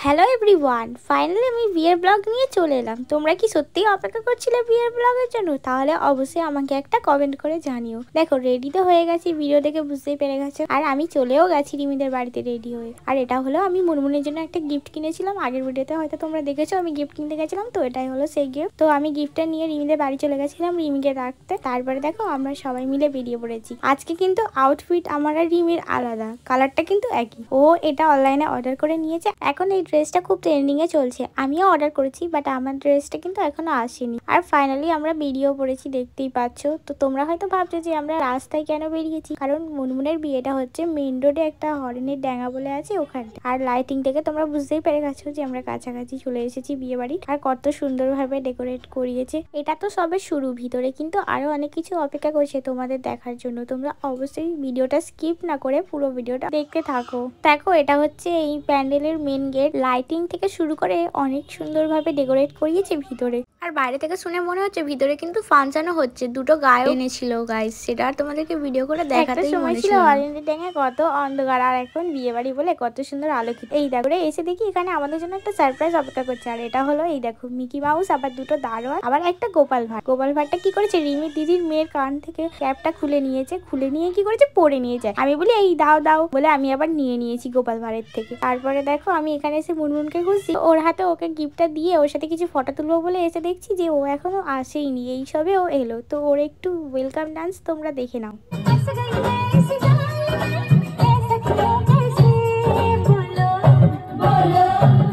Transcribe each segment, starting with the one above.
Hello everyone, finally আমি বিয়ের blog নিয়ে চলে এলাম। তোমরা কি সত্যিই অপেক্ষা করছিলে বিয়ের ব্লগের জন্য? তাহলে অবশ্যই আমাকে একটা কমেন্ট করে জানিও। দেখো, রেডি তো হয়ে গেছি, ভিডিও দেখে বুঝতেই পেরে গেছো। আর আমি চলেও গেছি রিমিদের বাড়িতে রেডি হয়ে। আর এটা হলো আমি মুনমুনের জন্য একটা গিফট কিনেছিলাম। আগের ভিডিওতে হয়তো তোমরা দেখেছো আমি গিফট কিনতে গেছিলাম, তো এটাই হলো সেই গিফট। তো আমি গিফটটা নিয়ে রিমিদের বাড়ি চলে গেছিলাম রিমিকে রাখতে। তারপরে দেখো আমরা সবাই মিলে বেরিয়ে পড়েছি। আজকে কিন্তু আউটফিট আমার আর রিমির আলাদা, কালারটা কিন্তু একই। ও এটা অনলাইনে অর্ডার করে নিয়েছে। এখন এই ড্রেসটা খুব ট্রেন্ডিং এ চলছে, আমিও অর্ডার করেছি, বাট আমার ড্রেসটা কিন্তু এখনো আসেনি। আর ফাইনালি আমরা বেরিয়েও পড়েছি, দেখতেই পাচ্ছ। তো তোমরা হয়তো ভাবছো যে আমরা রাস্তায় কেন বেরিয়েছি, কারণ মুনমুনের বিয়েটা হচ্ছে মেইন রোডে একটা হরেনের ড্যাঙ্গা বলে আছে ওখানে। আর লাইটিং থেকে তোমরা বুঝতেই পেরে গেছো যে আমরা কাছাকাছি চলে এসেছি বিয়ে বাড়ি। আর কত সুন্দরভাবে ডেকোরেট করিয়েছে। এটা তো সবে শুরু, ভিতরে কিন্তু আরো অনেক কিছু অপেক্ষা করছে তোমাদের দেখার জন্য। তোমরা অবশ্যই ভিডিওটা স্কিপ না করে পুরো ভিডিওটা দেখতে থাকো। দেখো, এটা হচ্ছে এই প্যান্ডেলের মেন গেট। লাইটিং থেকে শুরু করে অনেক সুন্দরভাবে ডেকোরেট করিয়েছে ভিতরে। আর বাইরে থেকে শুনে মনে হচ্ছে ভিতরে কিন্তু ফাংশনও হচ্ছে। দুটো গায়ক এনেছিল গাইস, সেটা আর তোমাদেরকে ভিডিও করে দেখাতে সময় ছিল। অরেঞ্জের ড্যাঙে কত অন্ধকার, আর এখন বিয়ে বাড়ি বলে কত সুন্দর আলোকিত। এই দেখো এসে দেখি এখানে আমাদের জন্য একটা সারপ্রাইজ অপেক্ষা করছে। আর এটা হলো এই দেখো মিকি মাউস, আবার দুটো দারোয়ান, আবার একটা গোপাল ভাঁড়। গোপাল ভাঁড়টা কি করেছে, রিমি দিদির মেয়ের কান থেকে ক্যাপটা খুলে নিয়েছে। খুলে নিয়ে কি করেছে, পরে নিয়ে যায়। আমি বলি এই দাও দাও বলে আমি আবার নিয়ে নিয়েছি গোপাল ভাঁড়ের থেকে। তারপরে দেখো আমি এখানে এসে মুনমুনকে খুঁজছি, ওর হাতে ওকে গিফটটা দিয়ে ওর সাথে কিছু ফটো তুলবো বলে এসে দেখছি যে ও এখনো আসেইনি, এই সবে ও এলো। তো ওর একটু ওয়েলকাম ডান্স তোমরা দেখে নাও।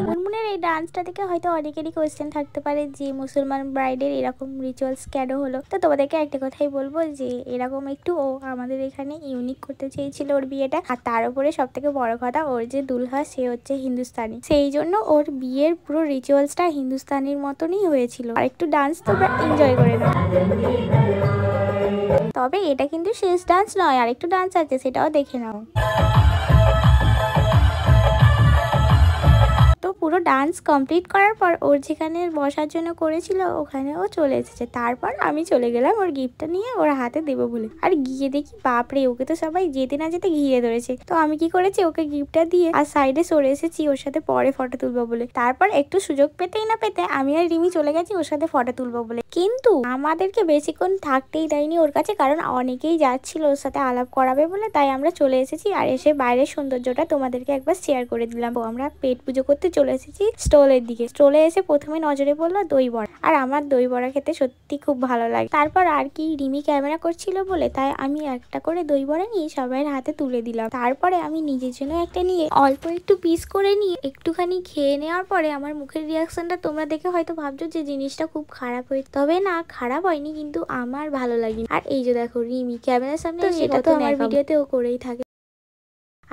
মুনমুনের এই ডান্সটা দেখে হয়তো অনেকেরই কোয়েশ্চেন থাকতে পারে যে মুসলমান ব্রাইডের এরকম রিচুয়ালস কেন হলো। তো তোমাদেরকে একটা কথাই বলবো যে এরকম একটু ও আমাদের এখানে ইউনিক করতে চেয়েছিল ওর বিয়েটা। আর তার উপরে সব থেকে বড় কথা, ওর যে দুলহা সে হচ্ছে হিন্দুস্তানি, সেই জন্য ওর বিয়ের পুরো রিচুয়ালসটা হিন্দুস্তানির মতনই হয়েছিল। আর একটু ডান্স তোমরা এনজয় করে নাও। তবে এটা কিন্তু শেষ ডান্স নয়, আর একটু ডান্স আছে, সেটাও দেখে নাও। তো পুরো ডান্স কমপ্লিট করার পর ওর যেখানে বসার জন্য করেছিল ওখানে ও চলে এসেছে। তারপর আমি চলে গেলাম ওর গিফটটা নিয়ে ওর হাতে দেবো বলে। আর গিয়ে দেখি বাপরে, ওকে তো সবাই যেতে না যেতে ঘিরে ধরেছে। তো আমি কি করেছি, ওকে গিফটটা দিয়ে আর সাইডে সরে এসেছি ওর সাথে পরে ফটো তুলবো বলে। তারপর একটু সুযোগ পেতেই না পেতে আমি আর রিমি চলে গেছি ওর সাথে ফটো তুলবো বলে। কিন্তু আমাদেরকে বেশিক্ষণ থাকতেই দেয়নি ওর কাছে, কারণ অনেকেই যাচ্ছিল ওর সাথে আলাপ করাবে বলে। তাই আমরা চলে এসেছি। আর এসে বাইরের সৌন্দর্যটা তোমাদেরকে একবার শেয়ার করে দিলাম। আমরা পেট পুজো করতে চলে এসেছি স্টলের দিকে। স্টলে এসে প্রথমে নজরে পড়লো দই বড়া। আর আমার দই বড়া খেতে সত্যি খুব ভালো লাগে। তারপর আর কি, রিমি ক্যামেরা করছিল বলে তাই আমি একটা করে দই বড়া নিয়ে সবাই হাতে তুলে দিলাম। তারপরে আমি নিজের জন্য একটা নিয়ে অল্প একটু পিস করে নিয়ে একটুখানি খেয়ে নেওয়ার পরে আমার মুখের রিয়াকশনটা তোমরা দেখে হয়তো ভাবছো যে জিনিসটা খুব খারাপ হয়েছে। তবে না, খারাপ হয়নি, কিন্তু আমার ভালো লাগেনি। আর এই যে দেখো রিমি ক্যামেরার সামনে, সেটা তো আমার ভিডিওতেও করেই থাকে।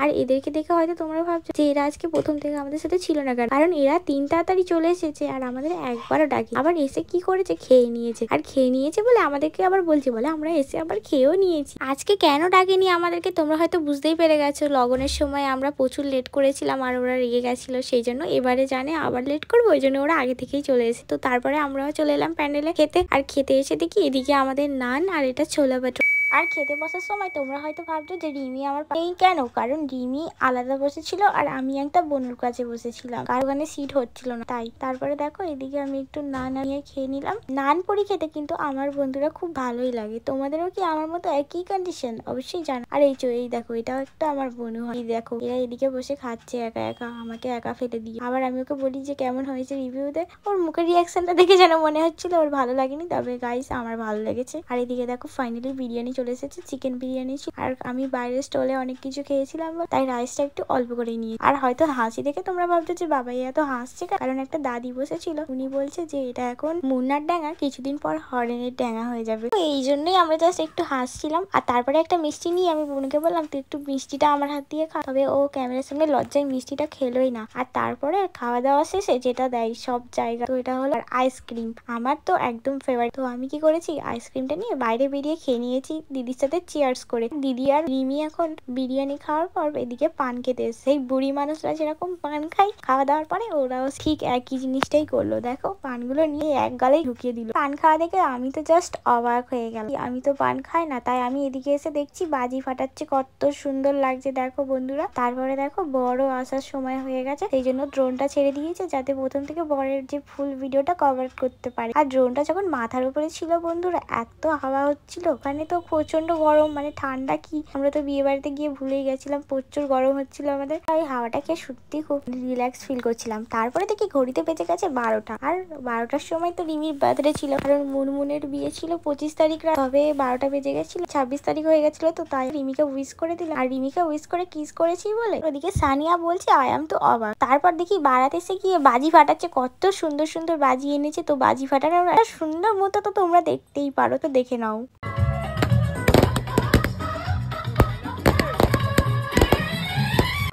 আর এদেরকে দেখে হয়তো তোমরা ভাবছো যে এরা আজকে প্রথম থেকে আমাদের সাথে ছিল না, কারণ এরা 3 তাড়াতাড়ি চলে এসেছে আর আমাদের একবারও ডাকি। আবার এসে কি করেছে, খেয়ে নিয়েছে। আর খেয়ে নিয়েছে বলে আমাদেরকে আবার বলছে বলে আমরা এসে আবার খেয়েও নিয়েছি। আজকে কেন ডাকেনি আমাদেরকে তোমরা হয়তো বুঝতেই পেরে গেছো। লগনের সময় আমরা প্রচুর লেট করেছিলাম আর ওরা রেগে গেছিল, সেই জন্য এবারে জানে আবার লেট করবো, ওই জন্য ওরা আগে থেকেই চলে এসে। তো তারপরে আমরাও চলে এলাম প্যান্ডেলে খেতে। আর খেতে এসে দেখি এদিকে আমাদের নান আর এটা ছোলা ভাটুরা। আর খেতে বসার সময় তোমরা হয়তো ভাবছো যে রিমি আমার পাশেই কেন, কারণ রিমি আলাদা বসেছিল আর আমি একটা বোনের কাছে বসেছিলাম, কার ওখানে সিট হচ্ছিল না তাই। তারপরে দেখো এদিকে আমি একটু নান নিয়ে খেয়ে নিলাম। নান পুরি খেতে কিন্তু আমার বন্ধুরা খুব ভালোই লাগে। তোমাদেরও কি আমার মতো একই কন্ডিশন অবশ্যই জানো। আর এই দেখো এটাও একটা আমার বোনু হয়। দেখো এরা এদিকে বসে খাচ্ছে একা একা, আমাকে একা ফেলে দিয়ে। আবার আমি ওকে বলি যে কেমন হয়েছে রিভিউতে, ওর মুখের রিয়াকশনটা দেখে যেন মনে হচ্ছিল ওর ভালো লাগেনি, তবে গাইস আমার ভালো লেগেছে। আর এদিকে দেখো ফাইনালি বিরিয়ানি চলে এসেছে, চিকেন বিরিয়ানি। আর আমি বাইরের স্টলে অনেক কিছু খেয়েছিলাম তাই রাইসটা একটু অল্প করে নিয়ে। আর হয়তো হাসি দেখে তোমরা ভাবছো যে বাবাই এত হাসছে, কারণ একটা দাদি বসেছিল, উনি বলছে যে এটা এখন মুন্নার ডাঙ্গা, কিছুদিন পর হরেনের ডাঙ্গা হয়ে যাবে। তো এই জন্যই আমরা জাস্ট একটু হাসছিলাম। আর তারপরে একটা মিষ্টি নিয়ে আমি বোনকে বললাম তুই একটু মিষ্টিটা আমার হাত দিয়ে খা, তবে ও ক্যামেরার সামনে লজ্জায় মিষ্টিটা খেলোই না। আর তারপরে খাওয়া দাওয়া শেষে যেটা দেয় সব জায়গা, তো এটা হলো আইসক্রিম। আমার তো একদম ফেভারিট। তো আমি কি করেছি, আইসক্রিমটা নিয়ে বাইরে বেরিয়ে খেয়ে নিয়েছি। দিদির সাথে চেয়ার্স করে। দিদি আর রিমি এখন বিরিয়ানি খাওয়ার পর এদিকে পান খেতে এসছে। সেই বুড়ি মানুষরা যেরকম পান খায়, খাওয়া দাওয়ার পরে ওরাও ঠিক একই জিনিসটাই করলো। দেখো পানগুলো নিয়ে এক গালেই ঢুকিয়ে দিল। পান খাওয়া দেখে আমি তো জাস্ট অবাক হয়ে গেলাম। আমি তো পান খাই না, তাই আমি এদিকে এসে দেখছি বাজি ফাটাচ্ছে, কত সুন্দর লাগছে দেখো বন্ধুরা। তারপরে দেখো বড় আসার সময় হয়ে গেছে, সেই জন্য ড্রোনটা ছেড়ে দিয়েছে যাতে প্রথম থেকে বরের যে ফুল ভিডিওটা কভার করতে পারে। আর ড্রোনটা যখন মাথার উপরে ছিল বন্ধুরা, এত হাওয়া হচ্ছিল, ওখানে তো প্রচন্ড গরম, মানে ঠান্ডা কি, আমরা তো বিয়ে বাড়িতে গিয়ে ভুলেই গেছিলাম, প্রচুর গরম হচ্ছিল আমাদের। তাই হাওয়াটাকে সত্যি খুব রিল্যাক্স ফিল করছিলাম। তারপরে দেখি ঘড়িতে বেজে গেছে 12টা, আর 12টার সময় তো রিমির বার্থডে ছিল, কারণ মুনমুনের বিয়ে ছিল 25 তারিখ রাত, তবে 12টা বেজে গেছিল, 26 তারিখ হয়ে গেছিল। তো তাই রিমিকে উইশ করে দিলাম, আর রিমিকে উইশ করে কিস করেছি বলে ওদিকে সানিয়া বলছে আই এম তো অবাক। তারপর দেখি বারাতে এসে গিয়ে বাজি ফাটাচ্ছে, কত সুন্দর সুন্দর বাজি এনেছে। তো বাজি ফাটানোর একটা সুন্দর মতো তো তোমরা দেখতেই পারো, তো দেখে নাও।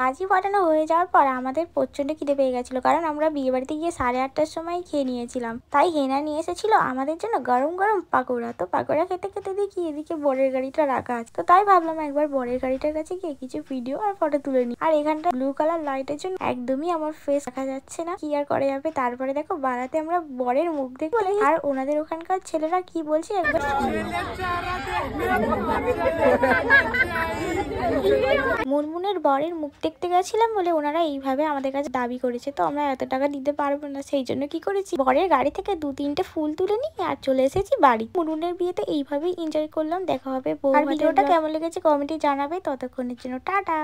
বাজি ফাটানো হয়ে যাওয়ার পর আমাদের প্রচন্ড খিদে পেয়ে গেছিল, কারণ আমরা বিয়ে বাড়িতে গিয়ে 8:30টার সময় খেয়ে নিয়েছিলাম। তাই হেনা নিয়ে এসেছিল আমাদের জন্য গরম গরম পাকোড়া। তো পাকোড়া খেতে খেতে দেখি এদিকে বরের গাড়িটা রাখা আছে, তো তাই ভাবলাম একবার বরের গাড়িটার কাছে গিয়ে কিছু ভিডিও আর ফটো তুলে নিই। আর এখানটা ব্লু কালার লাইটের জন্য একদমই আমার ফেস দেখা যাচ্ছে না, কি আর করা যাবে। তারপরে দেখো বারাতে আমরা বরের মুখ দেখে বলে, আর ওনাদের ওখানকার ছেলেরা কি বলছে একবার মুনমুনের বরের মুখ দেখতে গেছিলাম বলে ওনারা এইভাবে আমাদের কাছে দাবি করেছে। তো আমরা এত টাকা দিতে পারবো না, সেই জন্য কি করেছি, বরের গাড়ি থেকে 2-3টে ফুল তুলে নিই আর চলে এসেছি বাড়ি। মুনমুনের বিয়েতে এইভাবেই এনজয় করলাম। দেখা হবে বউ। ভিডিওটা কেমন লেগেছে কমেন্টে জানাবে। ততক্ষণের জন্য টাটা।